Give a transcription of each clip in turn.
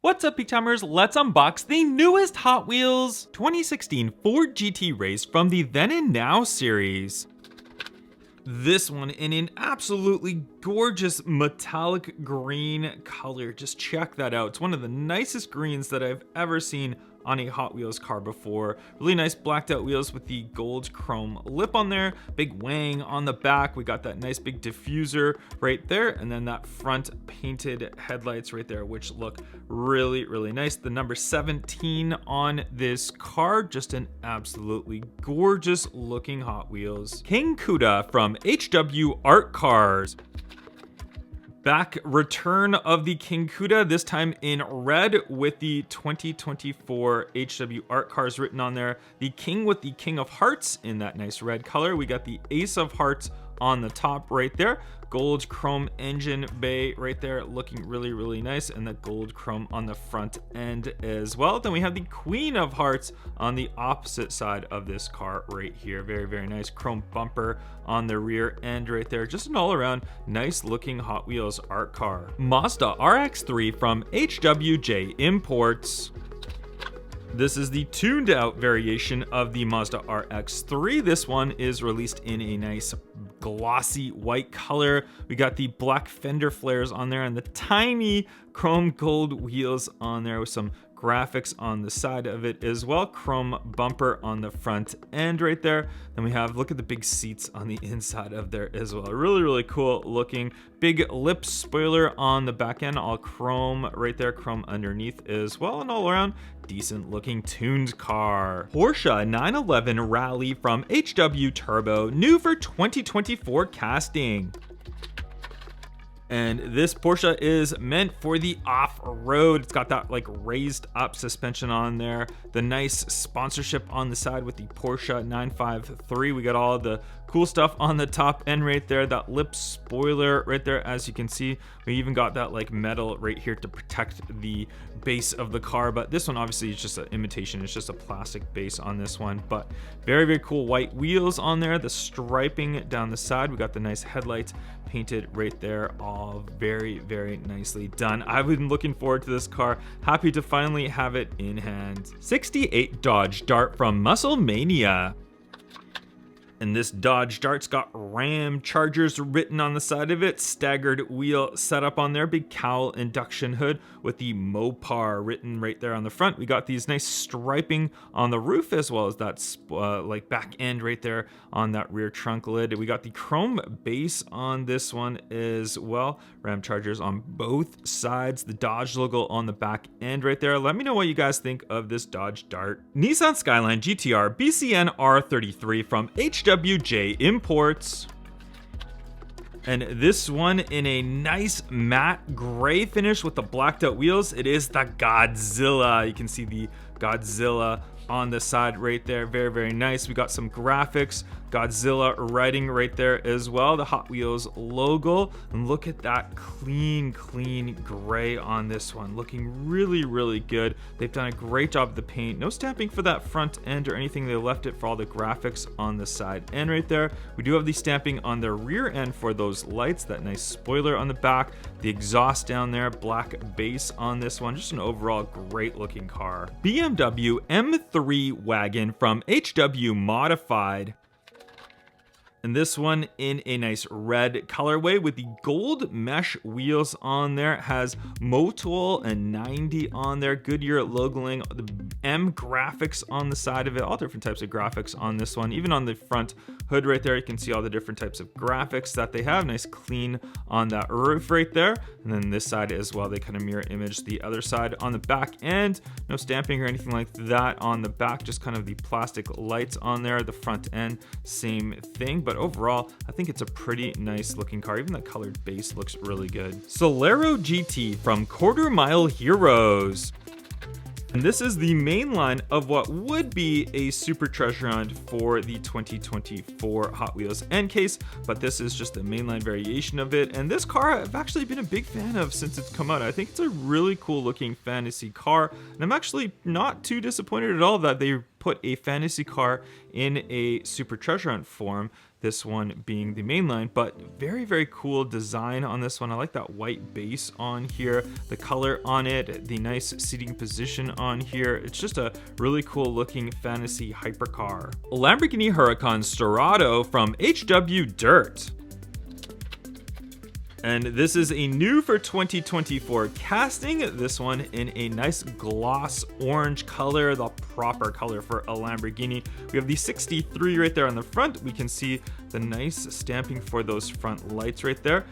What's up, Peaktimers? Let's unbox the newest Hot Wheels 2016 Ford GT race from the Then and Now series. This one in an absolutely gorgeous metallic green color. Just check that out. It's one of the nicest greens that I've ever seen on a Hot Wheels car before. Really nice blacked out wheels with the gold chrome lip on there. Big wang on the back. We got that nice big diffuser right there. And then that front painted headlights right there, which look really, really nice. The number 17 on this car, just an absolutely gorgeous looking Hot Wheels. King Kuda from HW Art Cars. Back return of the King Kuda, this time in red with the 2024 HW Art Cars written on there. The King with the King of Hearts in that nice red color. We got the Ace of Hearts on the top right there. Gold chrome engine bay right there, looking really, really nice. And the gold chrome on the front end as well. Then we have the Queen of Hearts on the opposite side of this car right here. Very, very nice chrome bumper on the rear end right there. Just an all around nice looking Hot Wheels art car. Mazda RX-3 from HWJ Imports. This is the tuned out variation of the Mazda RX-3. This one is released in a nice glossy white color. We got the black fender flares on there and the tiny chrome gold wheels on there with some graphics on the side of it as well. Chrome bumper on the front end right there. Then we have, look at the big seats on the inside of there as well. Really, really cool looking. Big lip spoiler on the back end, all chrome right there, chrome underneath as well, and all around decent looking tuned car. Porsche 911 Rally from HW Turbo, new for 2024 casting. And this Porsche is meant for the off-road. It's got that like raised up suspension on there. The nice sponsorship on the side with the Porsche 953. We got all the cool stuff on the top end right there. That lip spoiler right there, as you can see. We even got that like metal right here to protect the base of the car. But this one obviously is just an imitation. It's just a plastic base on this one. But very, very cool white wheels on there. The striping down the side. We got the nice headlights painted right there, all very, very nicely done. I've been looking forward to this car. Happy to finally have it in hand. 68 Dodge Dart from Muscle Mania. And this Dodge Dart's got Ram Chargers written on the side of it, staggered wheel setup on there, big cowl induction hood with the Mopar written right there on the front. We got these nice striping on the roof as well as that like back end right there on that rear trunk lid. We got the chrome base on this one as well. Ram Chargers on both sides, the Dodge logo on the back end right there. Let me know what you guys think of this Dodge Dart. Nissan Skyline GTR BCN R33 from HWJ Imports. And this one in a nice matte gray finish with the blacked out wheels. It is the Godzilla. You can see the Godzilla on the side right there. Very, very nice. We got some graphics, Godzilla writing right there as well, the Hot Wheels logo. And look at that clean gray on this one, looking really, really good. They've done a great job of the paint. No stamping for that front end or anything. They left it for all the graphics on the side end right there. We do have the stamping on the rear end for those lights, that nice spoiler on the back, the exhaust down there, black base on this one. Just an overall great looking car. BMW M3 wagon from HW Modified. And this one in a nice red colorway with the gold mesh wheels on there. It has Motul and 90 on there. Goodyear logoing, the M graphics on the side of it. All different types of graphics on this one. Even on the front hood right there, you can see all the different types of graphics that they have. Nice clean on that roof right there. And then this side as well, they kind of mirror image the other side on the back end. No stamping or anything like that on the back, just kind of the plastic lights on there. The front end, same thing. But overall, I think it's a pretty nice looking car. Even the colored base looks really good. Solero GT from Quarter Mile Heroes. And this is the main line of what would be a super treasure hunt for the 2024 Hot Wheels end case, but this is just a mainline variation of it. And this car I've actually been a big fan of since it's come out. I think it's a really cool looking fantasy car, and I'm actually not too disappointed at all that they put a fantasy car in a super treasure hunt form. this one being the main line. But very, very cool design on this one. I like that white base on here, the color on it, the nice seating position on here. It's just a really cool looking fantasy hypercar. Lamborghini Huracan Storado from HW Dirt. And this is a new for 2024 casting. This one in a nice gloss orange color, the proper color for a Lamborghini. We have the 63 right there on the front. We can see the nice stamping for those front lights right there.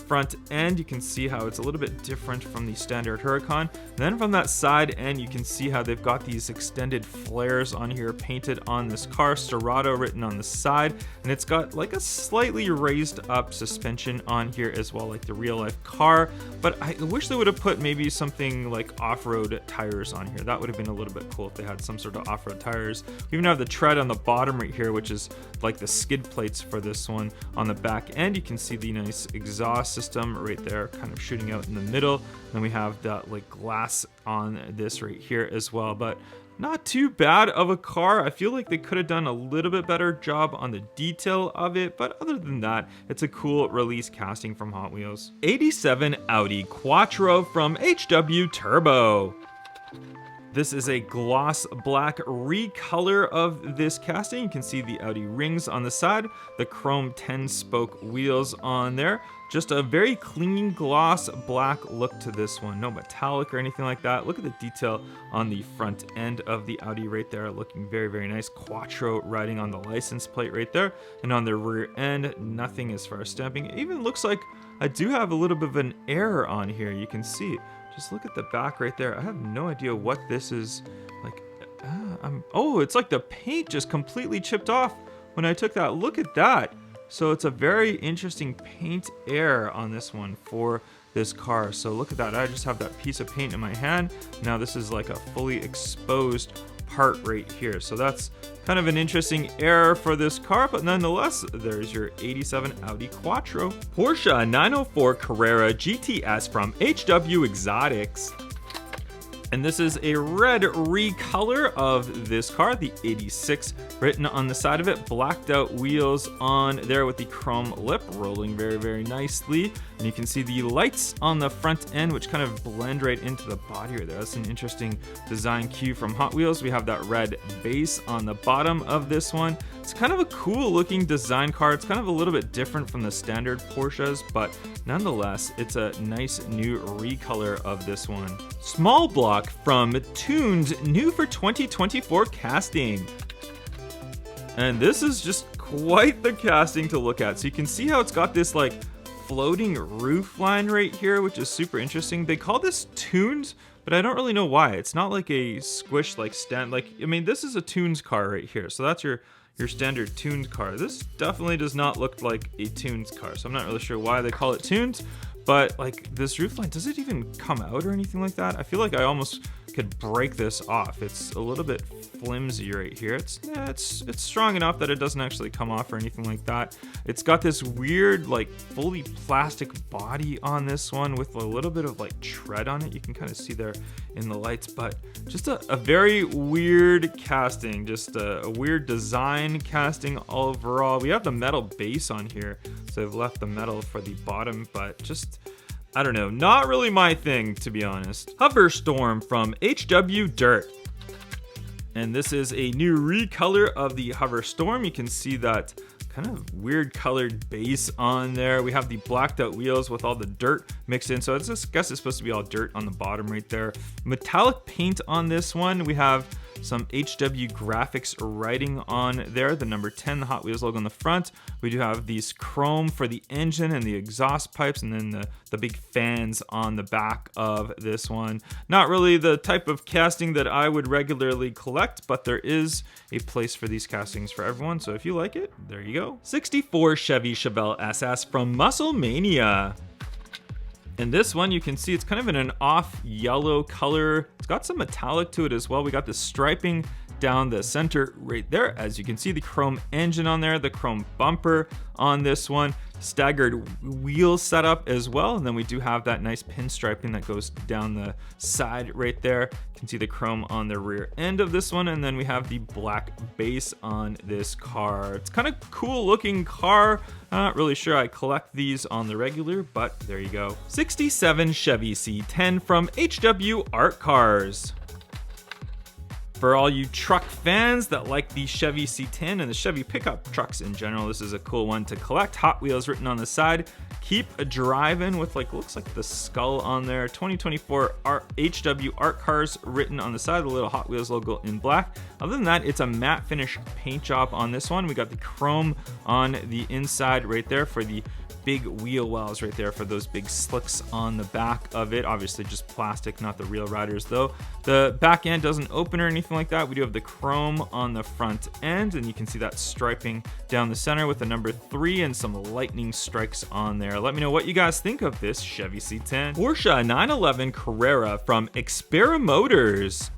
Front end, you can see how it's a little bit different from the standard Huracan. Then from that side end, you can see how they've got these extended flares on here painted on this car, Storado written on the side, and it's got like a slightly raised up suspension on here as well, like the real life car. But I wish they would have put maybe something like off-road tires on here. That would have been a little bit cool if they had some sort of off-road tires. We even have the tread on the bottom right here, which is like the skid plates for this one. On the back end, you can see the nice exhaust system right there kind of shooting out in the middle. Then we have that like glass on this right here as well. But not too bad of a car. I feel like they could have done a little bit better job on the detail of it, but other than that, it's a cool release casting from Hot Wheels. 87 Audi Quattro from HW Turbo. This is a gloss black recolor of this casting. You can see the Audi rings on the side, the chrome 10-spoke wheels on there. Just a very clean gloss black look to this one. No metallic or anything like that. Look at the detail on the front end of the Audi right there. Looking very, very nice. Quattro writing on the license plate right there. And on the rear end, nothing as far as stamping. It even looks like I do have a little bit of an error on here. You can see. Just look at the back right there. I have no idea what this is. Like, oh, it's like the paint just completely chipped off when I took that. Look at that. So it's a very interesting paint error on this one for this car. So look at that. I just have that piece of paint in my hand. Now this is like a fully exposed part right here. So that's kind of an interesting error for this car, but nonetheless, there's your 87 Audi Quattro. Porsche 904 Carrera GTS from HW Exotics. And this is a red recolor of this car, the 86 written on the side of it, blacked out wheels on there with the chrome lip rolling very, very nicely. And you can see the lights on the front end, which kind of blend right into the body right there. That's an interesting design cue from Hot Wheels. We have that red base on the bottom of this one. It's kind of a cool looking design car. It's kind of a little bit different from the standard Porsches, but nonetheless, it's a nice new recolor of this one. Small block from Tunes, new for 2024 casting. And this is just quite the casting to look at. So you can see how it's got this like floating roof line right here, which is super interesting. They call this Tunes, but I don't really know why. It's not like a squish like stand, like, I mean, this is a Tunes car right here. So that's your standard Tunes car. This definitely does not look like a Tunes car. So I'm not really sure why they call it Tunes, but like this roof line, does it even come out or anything like that? I feel like I almost could break this off. It's a little bit flimsy right here. It's strong enough that it doesn't actually come off or anything like that. It's got this weird like fully plastic body on this one with a little bit of like tread on it. You can kind of see there in the lights, but just a very weird casting, just a weird design casting overall. We have the metal base on here, so I've left the metal for the bottom, but just, I don't know, not really my thing, to be honest. Hoverstorm from HW Dirt. And this is a new recolor of the Hoverstorm. You can see that kind of weird colored base on there. We have the blacked out wheels with all the dirt mixed in. So I guess it's supposed to be all dirt on the bottom right there. Metallic paint on this one. We have some HW graphics writing on there, the number 10, the Hot Wheels logo on the front. We do have these chrome for the engine and the exhaust pipes, and then the big fans on the back of this one. Not really the type of casting that I would regularly collect, but there is a place for these castings for everyone, so if you like it, there you go. 64 Chevy Chevelle SS from Muscle Mania. And this one, you can see it's kind of in an off yellow color. It's got some metallic to it as well. We got the striping down the center right there. As you can see, the chrome engine on there, the chrome bumper on this one. staggered wheel setup as well. And then we do have that nice pinstriping that goes down the side right there. You can see the chrome on the rear end of this one. And then we have the black base on this car. It's kind of cool looking car. I'm not really sure I collect these on the regular, but there you go. 67 Chevy C10 from HW Art Cars. For all you truck fans that like the Chevy C10 and the Chevy pickup trucks in general, this is a cool one to collect. Hot Wheels written on the side. Keep driving with looks like the skull on there. 2024 HW Art Cars written on the side, the little Hot Wheels logo in black. Other than that, it's a matte finish paint job on this one. We got the chrome on the inside right there for the big wheel wells right there for those big slicks on the back of it. Obviously just plastic, not the real riders though. The back end doesn't open or anything like that. We do have the chrome on the front end, and you can see that striping down the center with the number 3 and some lightning strikes on there. Let me know what you guys think of this Chevy C10. Porsche 911 Carrera from Xpera Motors.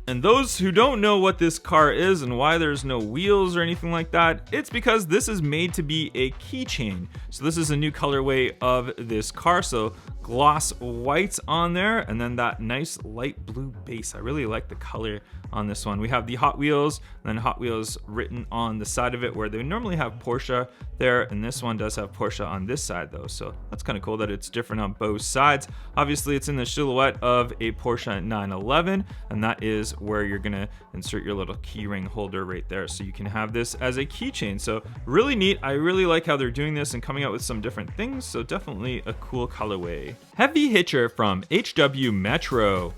And those who don't know what this car is and why there's no wheels or anything like that, it's because this is made to be a keychain. So this is a new colorway of this car. So gloss white on there, and then that nice light blue base. I really like the color on this one. We have the Hot Wheels, and then Hot Wheels written on the side of it where they normally have Porsche there, and this one does have Porsche on this side though. So that's kind of cool that it's different on both sides. Obviously it's in the silhouette of a Porsche 911, and that is where you're gonna insert your little key ring holder right there, so you can have this as a keychain. So really neat. I really like how they're doing this and coming out with some different things, so definitely a cool colorway. Heavy Hitcher from HW Metro.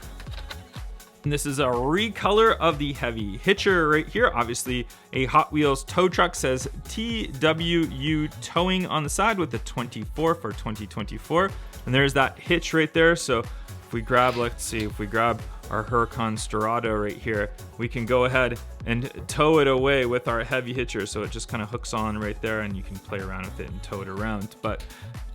And this is a recolor of the Heavy Hitcher right here. Obviously a Hot Wheels tow truck, says TWU towing on the side with the 24 for 2024, and there's that hitch right there. So if we grab, let's see, if we grab our Huracan Storado right here, we can go ahead and tow it away with our Heavy Hitcher. So it just kind of hooks on right there, and you can play around with it and tow it around. But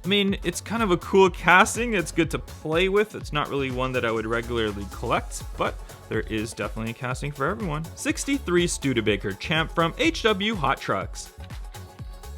I mean, it's kind of a cool casting. It's good to play with. It's not really one that I would regularly collect, but there is definitely a casting for everyone. 63 Studebaker Champ from HW Hot Trucks.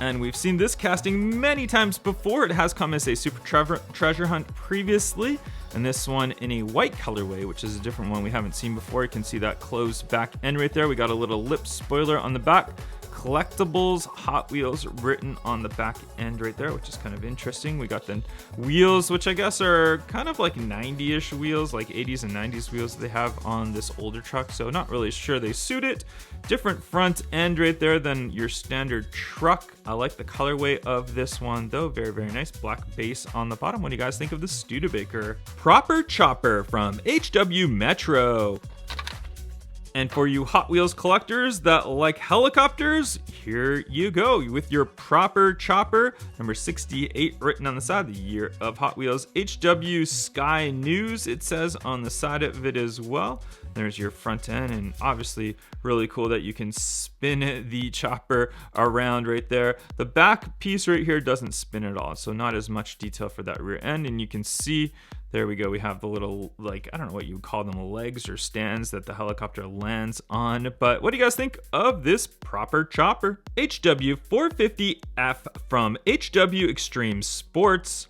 And we've seen this casting many times before. It has come as a Super Treasure Hunt previously, and this one in a white colorway, which is a different one we haven't seen before. You can see that closed back end right there. We got a little lip spoiler on the back. Collectibles Hot Wheels written on the back end right there, which is kind of interesting. We got the wheels, which I guess are kind of like 90-ish wheels, like 80s and 90s wheels they have on this older truck, so not really sure they suit it. Different front end right there than your standard truck. I like the colorway of this one though, very, very nice. Black base on the bottom. What do you guys think of the Studebaker? Proper Chopper from HW Metro. And for you Hot Wheels collectors that like helicopters, here you go with your Proper Chopper, number 68 written on the side, the year of Hot Wheels. HW Sky News, it says on the side of it as well. There's your front end, and obviously really cool that you can spin the chopper around right there. The back piece right here doesn't spin at all, so not as much detail for that rear end. And you can see, there we go, we have the little, like, I don't know what you would call them, legs or stands that the helicopter lands on. But what do you guys think of this Proper Chopper? HW 450F from HW Extreme Sports.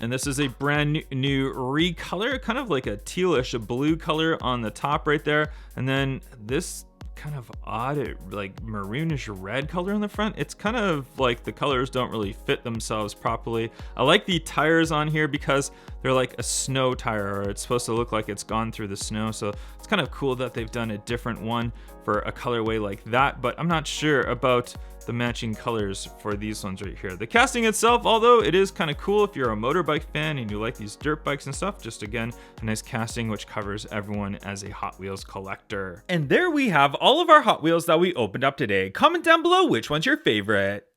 And this is a brand new recolor, kind of like a tealish, a blue color on the top right there. And then this kind of odd, like maroonish red color on the front. It's kind of like the colors don't really fit themselves properly. I like the tires on here because they're like a snow tire, or it's supposed to look like it's gone through the snow. So it's kind of cool that they've done a different one for a colorway like that, but I'm not sure about the matching colors for these ones right here. The casting itself, although it is kind of cool if you're a motorbike fan and you like these dirt bikes and stuff, just again, a nice casting which covers everyone as a Hot Wheels collector. And there we have all of our Hot Wheels that we opened up today. Comment down below which one's your favorite.